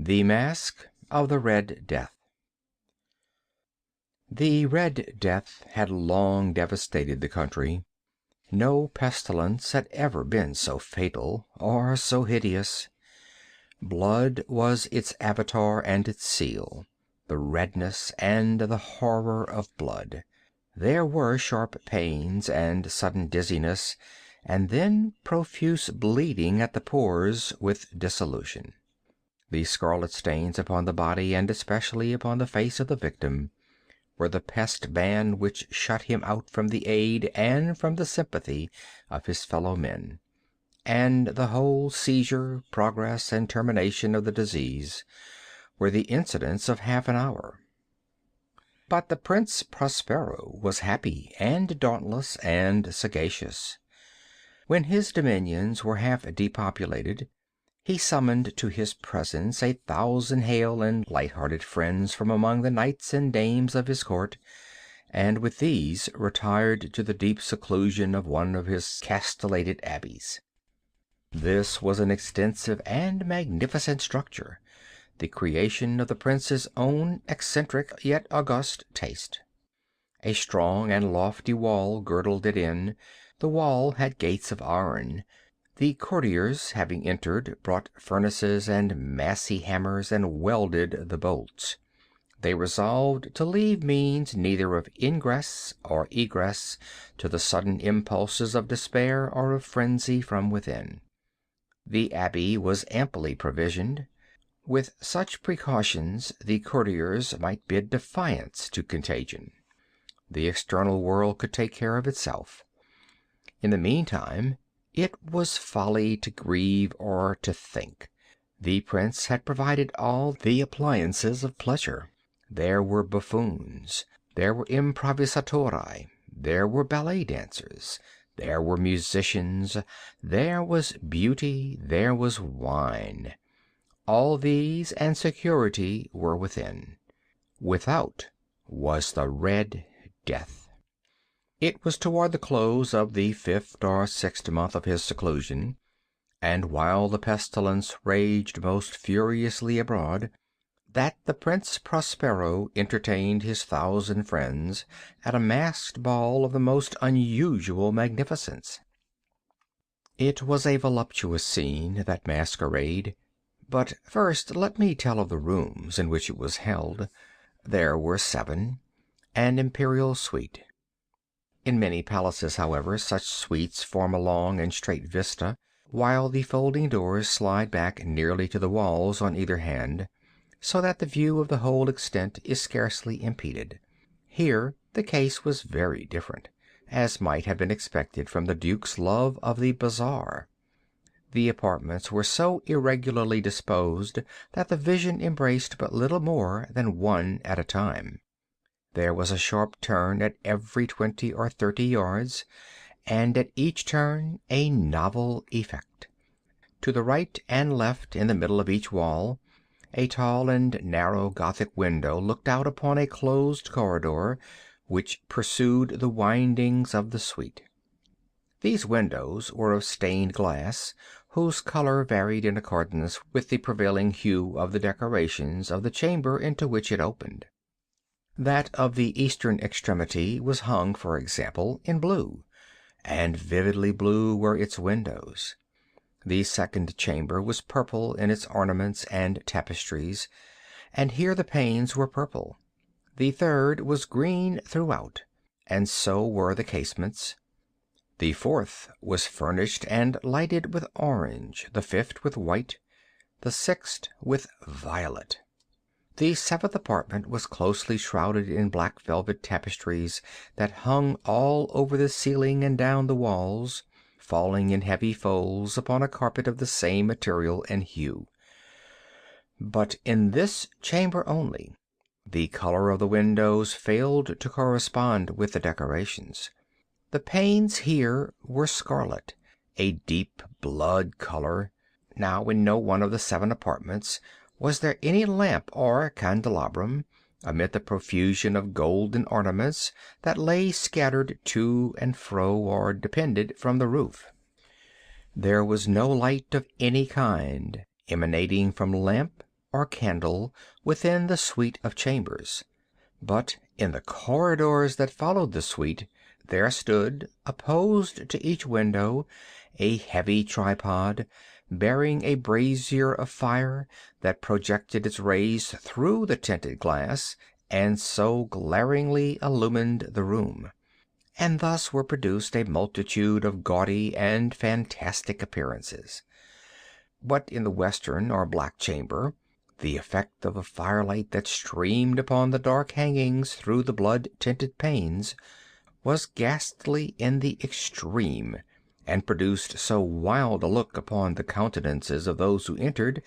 The Masque of the Red Death. The Red Death had long devastated the country. No pestilence had ever been so fatal or so hideous. Blood was its avatar and its seal, the redness and the horror of blood. There were sharp pains and sudden dizziness, and then profuse bleeding at the pores with dissolution. The scarlet stains upon the body, and especially upon the face of the victim, were the pest ban which shut him out from the aid and from the sympathy of his fellow men, and the whole seizure, progress, and termination of the disease were the incidents of half an hour. But the Prince Prospero was happy and dauntless and sagacious. When his dominions were half depopulated, he summoned to his presence 1,000 hale and light-hearted friends from among the knights and dames of his court, and with these retired to the deep seclusion of one of his castellated abbeys. This was an extensive and magnificent structure, the creation of the prince's own eccentric yet august taste. A strong and lofty wall girdled it in. The wall had gates of iron. The courtiers, having entered, brought furnaces and massy hammers and welded the bolts. They resolved to leave means neither of ingress or egress to the sudden impulses of despair or of frenzy from within. The abbey was amply provisioned. With such precautions the courtiers might bid defiance to contagion. The external world could take care of itself. In the meantime, it was folly to grieve or to think. The prince had provided all the appliances of pleasure. There were buffoons, there were improvisatori, there were ballet dancers, there were musicians, there was beauty, there was wine. All these and security were within. Without was the Red Death. It was toward the close of the 5th or 6th month of his seclusion, and while the pestilence raged most furiously abroad, that the Prince Prospero entertained his 1,000 friends at a masked ball of the most unusual magnificence. It was a voluptuous scene, that masquerade. But first let me tell of the rooms in which it was held. There were 7, an imperial suite. In many palaces, however, such suites form a long and straight vista, while the folding doors slide back nearly to the walls on either hand, so that the view of the whole extent is scarcely impeded. Here the case was very different, as might have been expected from the Duke's love of the bazaar. The apartments were so irregularly disposed that the vision embraced but little more than one at a time. There was a sharp turn at every 20 or 30 yards, and at each turn a novel effect. To the right and left, in the middle of each wall, a tall and narrow Gothic window looked out upon a closed corridor which pursued the windings of the suite. These windows were of stained glass, whose color varied in accordance with the prevailing hue of the decorations of the chamber into which it opened. That of the eastern extremity was hung, for example, in blue, and vividly blue were its windows. The second chamber was purple in its ornaments and tapestries, and here the panes were purple. The third was green throughout, and so were the casements. The fourth was furnished and lighted with orange, the fifth with white, the sixth with violet. The 7th apartment was closely shrouded in black velvet tapestries that hung all over the ceiling and down the walls, falling in heavy folds upon a carpet of the same material and hue. But in this chamber only, the color of the windows failed to correspond with the decorations. The panes here were scarlet, a deep blood color. Now in no one of the 7 apartments was there any lamp or candelabrum, amid the profusion of golden ornaments that lay scattered to and fro or depended from the roof. There was no light of any kind emanating from lamp or candle within the suite of chambers. But in the corridors that followed the suite there stood, opposed to each window, a heavy tripod, bearing a brazier of fire that projected its rays through the tinted glass, and so glaringly illumined the room. And thus were produced a multitude of gaudy and fantastic appearances. But in the western or black chamber, the effect of the firelight that streamed upon the dark hangings through the blood-tinted panes was ghastly in the extreme, and produced so wild a look upon the countenances of those who entered,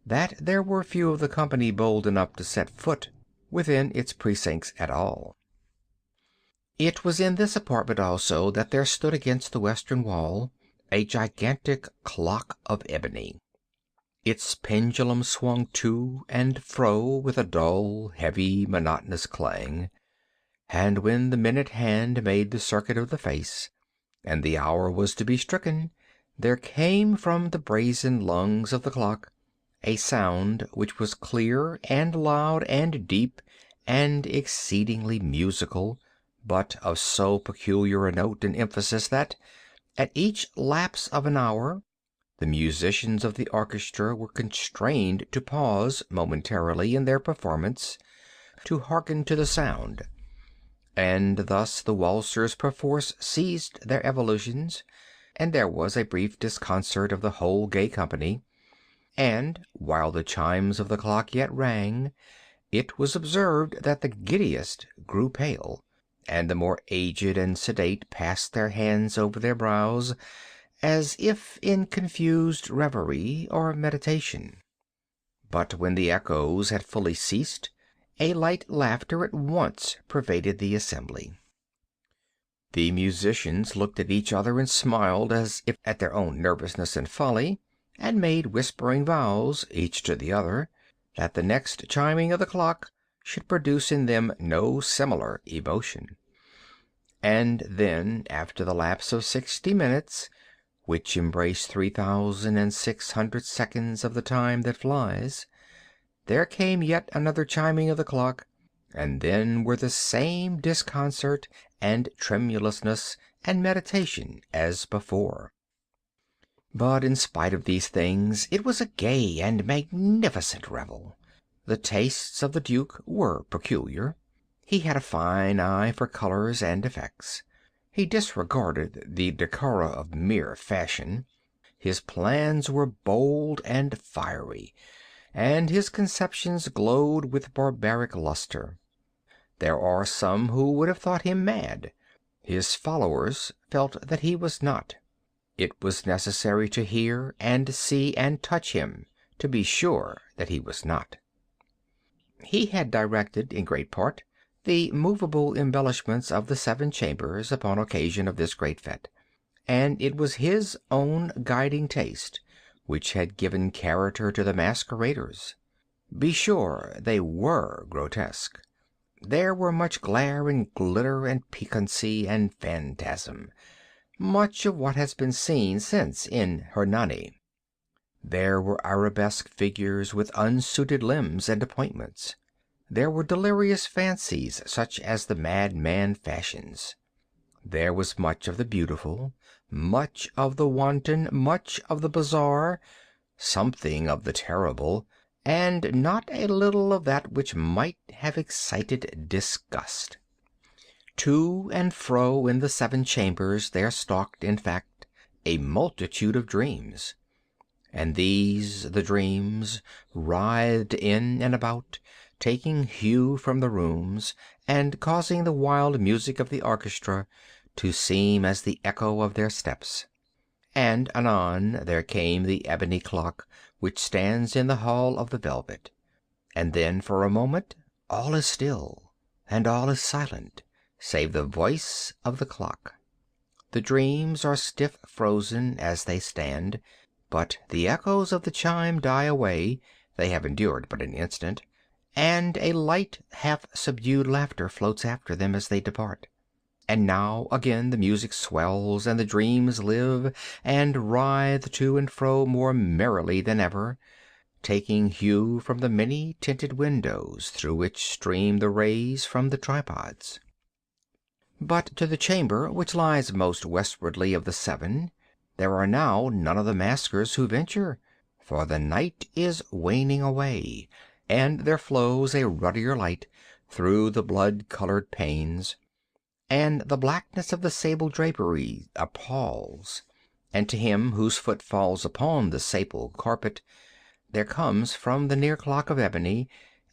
that there were few of the company bold enough to set foot within its precincts at all. It was in this apartment also that there stood against the western wall a gigantic clock of ebony. Its pendulum swung to and fro with a dull, heavy, monotonous clang, and when the minute hand made the circuit of the face, and the hour was to be stricken, there came from the brazen lungs of the clock a sound which was clear and loud and deep and exceedingly musical, but of so peculiar a note and emphasis that, at each lapse of an hour, the musicians of the orchestra were constrained to pause momentarily in their performance to hearken to the sound, and thus the waltzers perforce ceased their evolutions, and there was a brief disconcert of the whole gay company, and, while the chimes of the clock yet rang, it was observed that the giddiest grew pale, and the more aged and sedate passed their hands over their brows, as if in confused reverie or meditation. But when the echoes had fully ceased, a light laughter at once pervaded the assembly. The musicians looked at each other and smiled as if at their own nervousness and folly, and made whispering vows, each to the other, that the next chiming of the clock should produce in them no similar emotion. And then, after the lapse of 60 minutes, which embrace 3,600 seconds of the time that flies, there came yet another chiming of the clock, and then were the same disconcert and tremulousness and meditation as before. But in spite of these things, it was a gay and magnificent revel. The tastes of the Duke were peculiar. He had a fine eye for colors and effects. He disregarded the decora of mere fashion. His plans were bold and fiery, and his conceptions glowed with barbaric luster. There are some who would have thought him mad. His followers felt that he was not. It was necessary to hear and see and touch him to be sure that he was not. He had directed, in great part, the movable embellishments of the 7 chambers upon occasion of this great fête, and it was his own guiding taste which had given character to the masqueraders. Be sure they were grotesque. There were much glare and glitter and piquancy and phantasm, much of what has been seen since in Hernani. There were arabesque figures with unsuited limbs and appointments. There were delirious fancies such as the madman fashions. There was much of the beautiful, much of the wanton, much of the bizarre, something of the terrible, and not a little of that which might have excited disgust. To and fro in the 7 chambers there stalked, in fact, a multitude of dreams. And these, the dreams, writhed in and about, taking hue from the rooms, and causing the wild music of the orchestra to seem as the echo of their steps. And anon there came the ebony clock which stands in the hall of the velvet. And then for a moment all is still, and all is silent, save the voice of the clock. The dreams are stiff frozen as they stand, but the echoes of the chime die away, they have endured but an instant, and a light, half-subdued laughter floats after them as they depart. And now again the music swells, and the dreams live and writhe to and fro more merrily than ever, taking hue from the many tinted windows through which stream the rays from the tripods. But to the chamber which lies most westwardly of the seven, there are now none of the maskers who venture, for the night is waning away, and there flows a ruddier light through the blood-colored panes, and the blackness of the sable drapery appalls, and to him whose foot falls upon the sable carpet, there comes from the near clock of ebony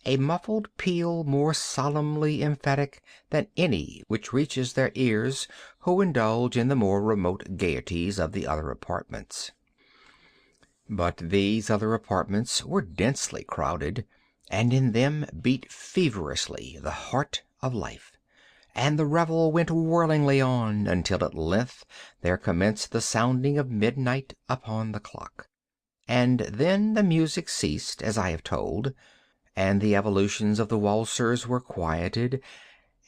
a muffled peal more solemnly emphatic than any which reaches their ears who indulge in the more remote gaieties of the other apartments. But these other apartments were densely crowded, and in them beat feverishly the heart of life, and the revel went whirlingly on, until at length there commenced the sounding of midnight upon the clock. And then the music ceased, as I have told, and the evolutions of the waltzers were quieted,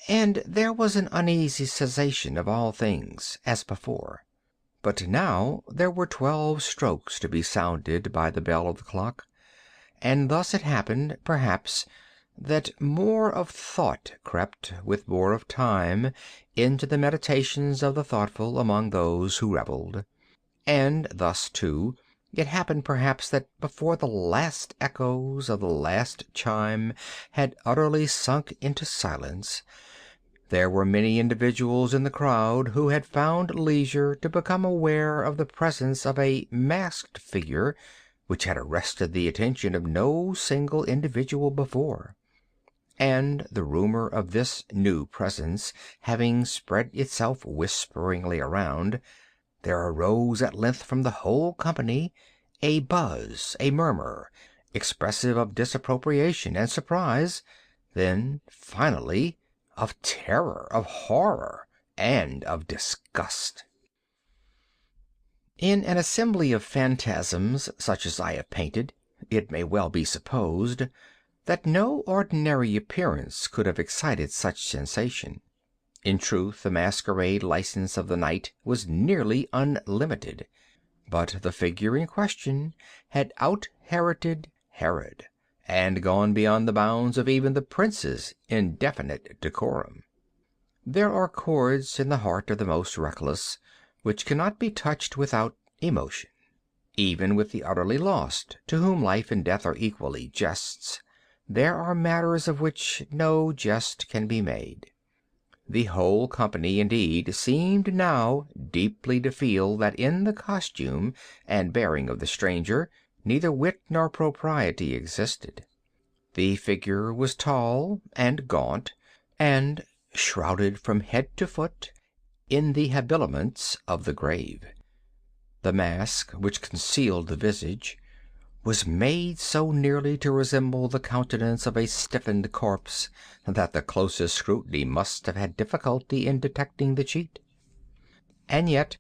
and there was an uneasy cessation of all things as before. But now there were 12 strokes to be sounded by the bell of the clock, and thus it happened, perhaps, that more of thought crept, with more of time, into the meditations of the thoughtful among those who revelled. And thus, too, it happened, perhaps, that before the last echoes of the last chime had utterly sunk into silence, there were many individuals in the crowd who had found leisure to become aware of the presence of a masked figure which had arrested the attention of no single individual before. And the rumor of this new presence having spread itself whisperingly around, there arose at length from the whole company a buzz, a murmur, expressive of disapprobation and surprise, then, finally, of terror, of horror, and of disgust. In an assembly of phantasms such as I have painted, it may well be supposed that no ordinary appearance could have excited such sensation. In truth, the masquerade license of the night was nearly unlimited, but the figure in question had out-Heroded Herod, and gone beyond the bounds of even the prince's indefinite decorum. There are chords in the heart of the most reckless which cannot be touched without emotion. Even with the utterly lost, to whom life and death are equally jests, there are matters of which no jest can be made. The whole company, indeed, seemed now deeply to feel that in the costume and bearing of the stranger neither wit nor propriety existed. The figure was tall and gaunt, and shrouded from head to foot in the habiliments of the grave. The mask which concealed the visage was made so nearly to resemble the countenance of a stiffened corpse that the closest scrutiny must have had difficulty in detecting the cheat. And yet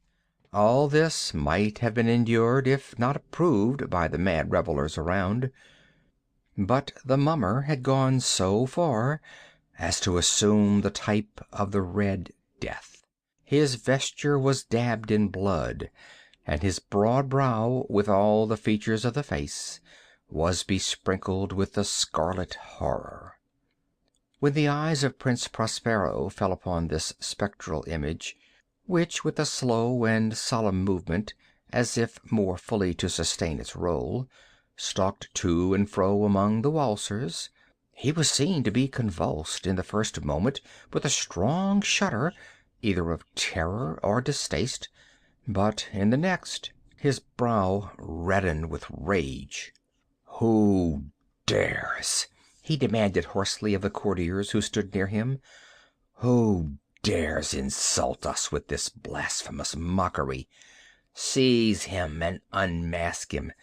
all this might have been endured if not approved by the mad revellers around. But the mummer had gone so far as to assume the type of the Red Death. His vesture was dabbed in blood, and his broad brow, with all the features of the face, was besprinkled with the scarlet horror. When the eyes of Prince Prospero fell upon this spectral image, which, with a slow and solemn movement, as if more fully to sustain its role, stalked to and fro among the waltzers, he was seen to be convulsed in the first moment with a strong shudder, either of terror or distaste, but in the next his brow reddened with rage. "Who dares?" he demanded hoarsely of the courtiers who stood near him. "Who dares insult us with this blasphemous mockery? Seize him and unmask him,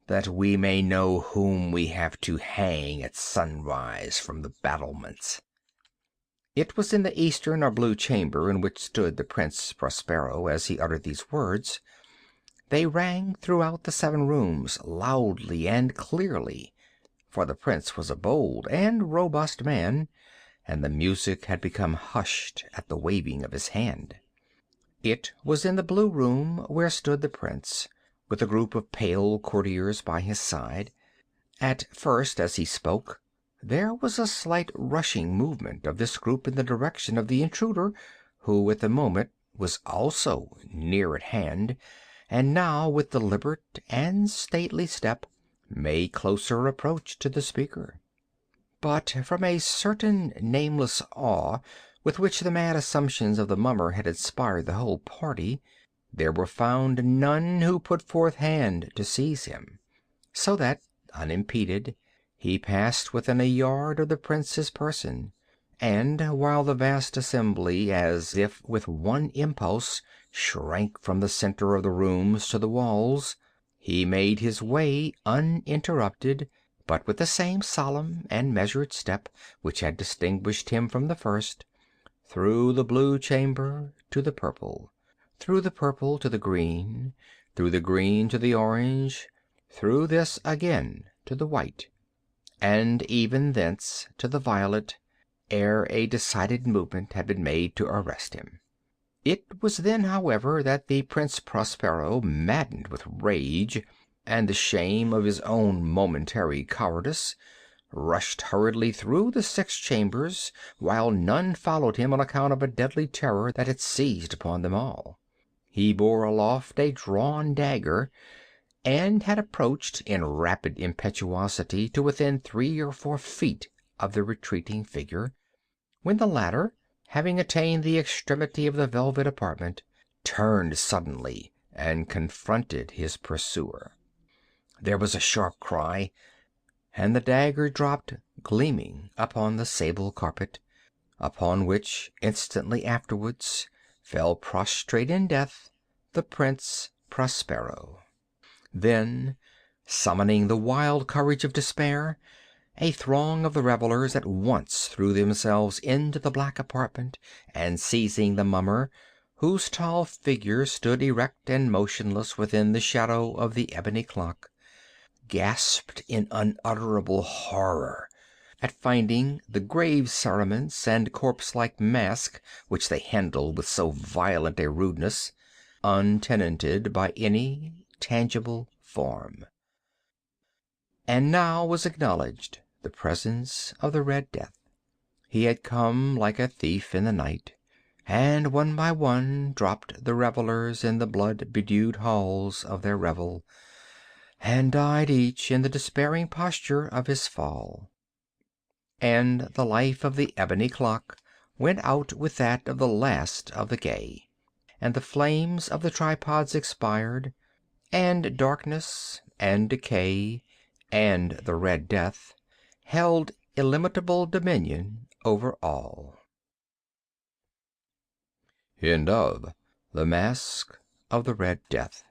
that we may know whom we have to hang at sunrise from the battlements." It was in the eastern or blue chamber in which stood the Prince Prospero as he uttered these words. They rang throughout the 7 rooms loudly and clearly, for the prince was a bold and robust man, and the music had become hushed at the waving of his hand. It was in the blue room where stood the prince, with a group of pale courtiers by his side, At first, as he spoke, there was a slight rushing movement of this group in the direction of the intruder, who at the moment was also near at hand, and now with deliberate and stately step made closer approach to the speaker. But from a certain nameless awe with which the mad assumptions of the mummer had inspired the whole party, there were found none who put forth hand to seize him, so that, unimpeded, he passed within a yard of the prince's person, and while the vast assembly, as if with one impulse, shrank from the center of the rooms to the walls, he made his way uninterrupted, but with the same solemn and measured step which had distinguished him from the first, through the blue chamber to the purple, through the purple to the green, through the green to the orange, through this again to the white, and even thence to the violet, ere a decided movement had been made to arrest him. It was then, however, that the Prince Prospero, maddened with rage and the shame of his own momentary cowardice, rushed hurriedly through the 6 chambers, while none followed him on account of a deadly terror that had seized upon them all. He bore aloft a drawn dagger, and had approached in rapid impetuosity to within 3 or 4 feet of the retreating figure, when the latter, having attained the extremity of the velvet apartment, turned suddenly and confronted his pursuer. There was a sharp cry, and the dagger dropped gleaming upon the sable carpet, upon which, instantly afterwards, fell prostrate in death the Prince Prospero. Then, summoning the wild courage of despair, a throng of the revelers at once threw themselves into the black apartment, and seizing the mummer, whose tall figure stood erect and motionless within the shadow of the ebony clock, gasped in unutterable horror at finding the grave cerements and corpse-like masque which they handled with so violent a rudeness untenanted by any tangible form. And now was acknowledged the presence of the Red Death. He had come like a thief in the night, and one by one dropped the revelers in the blood-bedewed halls of their revel, and died each in the despairing posture of his fall. And the life of the ebony clock went out with that of the last of the gay, and the flames of the tripods expired, and darkness and decay and the Red Death held illimitable dominion over all. End of The Masque of the Red Death.